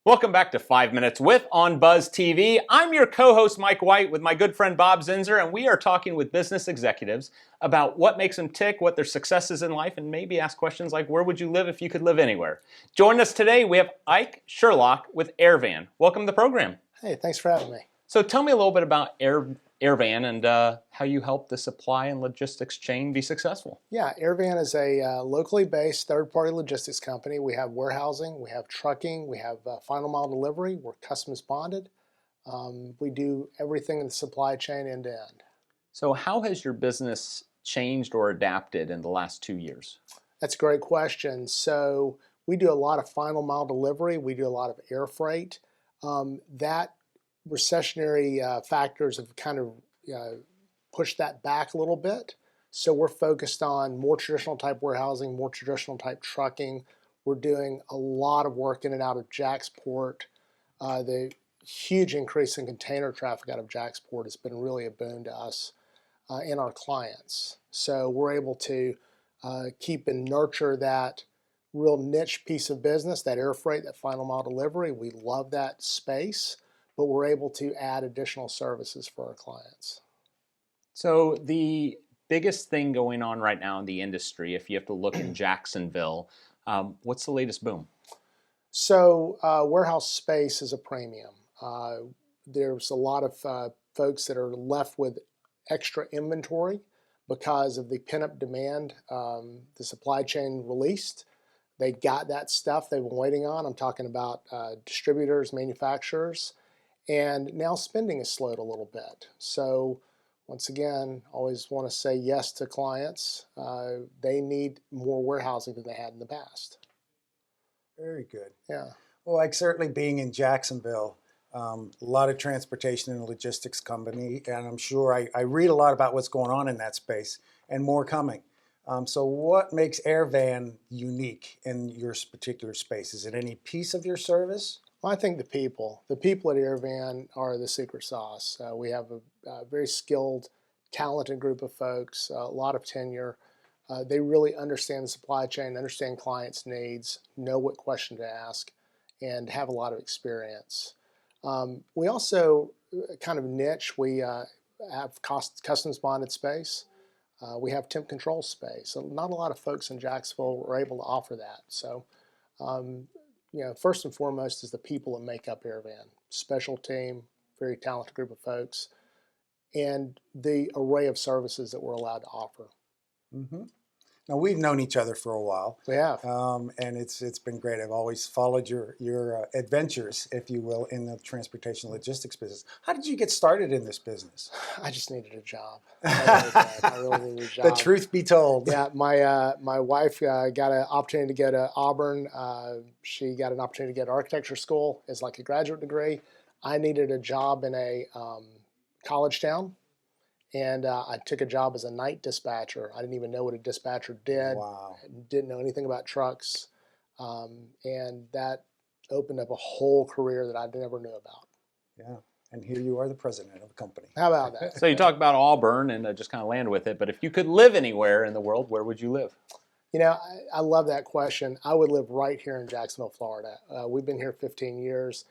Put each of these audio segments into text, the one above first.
Welcome back to 5 Minutes with on Buzz TV. I'm your co-host Mike White with my good friend Bob Zinsser, and we are talking with business executives about what makes them tick, what their success is in life, and maybe ask questions like, where would you live if you could live anywhere? Join us today, we have Ike Sherlock with Airvan. Welcome to the program. Hey, thanks for having me. So tell me a little bit about Airvan and how you help the supply and logistics chain be successful. Yeah, Airvan is a locally based third-party logistics company. We have warehousing, we have trucking, we have final mile delivery. We're customs bonded. We do everything in the supply chain end to end. So how has your business changed or adapted in the last 2 years? That's a great question. So we do a lot of final mile delivery. We do a lot of air freight. That recessionary factors have kind of pushed that back a little bit. So we're focused on more traditional type warehousing, more traditional type trucking. We're doing a lot of work in and out of Jacksport. The huge increase in container traffic out of Jacksport has been really a boon to us and our clients. So we're able to keep and nurture that real niche piece of business, that air freight, that final mile delivery. We love that space, but we're able to add additional services for our clients. So the biggest thing going on right now in the industry, if you have to look in Jacksonville, what's the latest boom? So warehouse space is a premium. There's a lot of folks that are left with extra inventory because of the pent-up demand the supply chain released. They got that stuff they've been waiting on. I'm talking about distributors, manufacturers, and now spending has slowed a little bit. So once again, always want to say yes to clients. They need more warehousing than they had in the past. Very good. Yeah. Well, like certainly being in Jacksonville, a lot of transportation and logistics company, and I'm sure I read a lot about what's going on in that space and more coming. So what makes Airvan unique in your particular space? Is it any piece of your service? Well, I think the people at Airvan are the secret sauce. We have a very skilled, talented group of folks, a lot of tenure. They really understand the supply chain, understand clients' needs, know what question to ask, and have a lot of experience. We also kind of niche. We have customs bonded space. We have temp control space. So not a lot of folks in Jacksonville are able to offer that. So, first and foremost is the people that make up Airvan. Special team, very talented group of folks, and the array of services that we're allowed to offer. Mm-hmm. Now, we've known each other for a while. We have. And it's been great. I've always followed your adventures, if you will, in the transportation logistics business. How did you get started in this business? I just needed a job. I really needed a job. The truth be told. Yeah, my wife got an opportunity to go to Auburn. She got an opportunity to get architecture school as like a graduate degree. I needed a job in a college town. And I took a job as a night dispatcher. I didn't even know what a dispatcher did. Wow. Didn't know anything about trucks. And that opened up a whole career that I never knew about. Yeah. And here you are, the president of the company. How about that? So you talk about Auburn and just kind of land with it, but if you could live anywhere in the world, where would you live? You know, I love that question. I would live right here in Jacksonville, Florida. We've been here 15 years.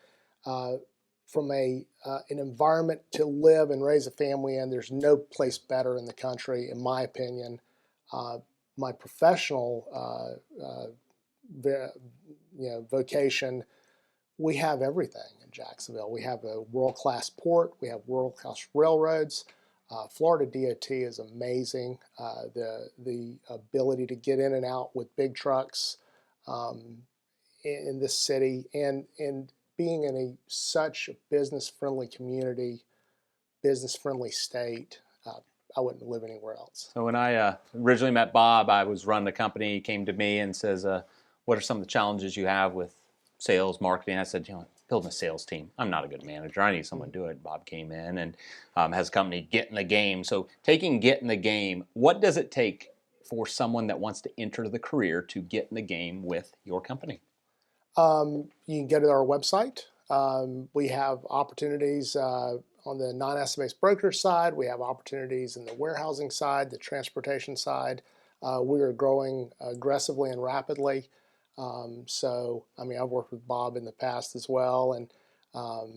From an environment to live and raise a family in, there's no place better in the country, in my opinion. My professional vocation, we have everything in Jacksonville. We have a world-class port. We have world-class railroads. Florida DOT is amazing. The ability to get in and out with big trucks in this city, and being in such a business-friendly community, business-friendly state, I wouldn't live anywhere else. So when I originally met Bob, I was running a company. He came to me and says, what are some of the challenges you have with sales, marketing? I said, building a sales team. I'm not a good manager. I need someone to do it. Bob came in and has a company, Get in the Game. So taking Get in the Game, what does it take for someone that wants to enter the career to get in the game with your company? You can go to our website. We have opportunities on the non-asset-based broker side. We have opportunities in the warehousing side, the transportation side. We are growing aggressively and rapidly. So, I mean, I've worked with Bob in the past as well, and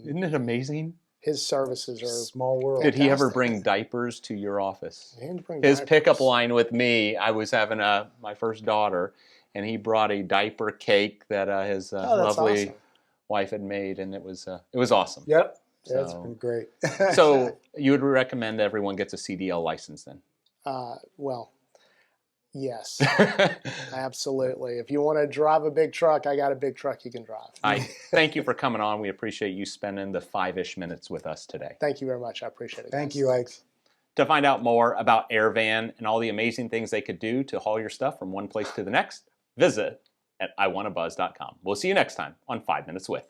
Isn't it amazing? his services are Small world. Did he ever fantastic. bring diapers to your office? He didn't bring His diapers. pickup line with me, I was having my first daughter, and he brought a diaper cake that his Oh, that's lovely awesome. wife had made, and it was awesome. Yep. That's So- been great. So you would recommend everyone gets a CDL license then? Well, yes, absolutely. If you want to drive a big truck, I got a big truck you can drive. I thank you for coming on. We appreciate you spending the 5-ish minutes with us today. Thank you very much. I appreciate it. Thank guys. you, Ike. To find out more about Airvan and all the amazing things they could do to haul your stuff from one place to the next, visit at iwantabuzz.com. We'll see you next time on 5 Minutes With.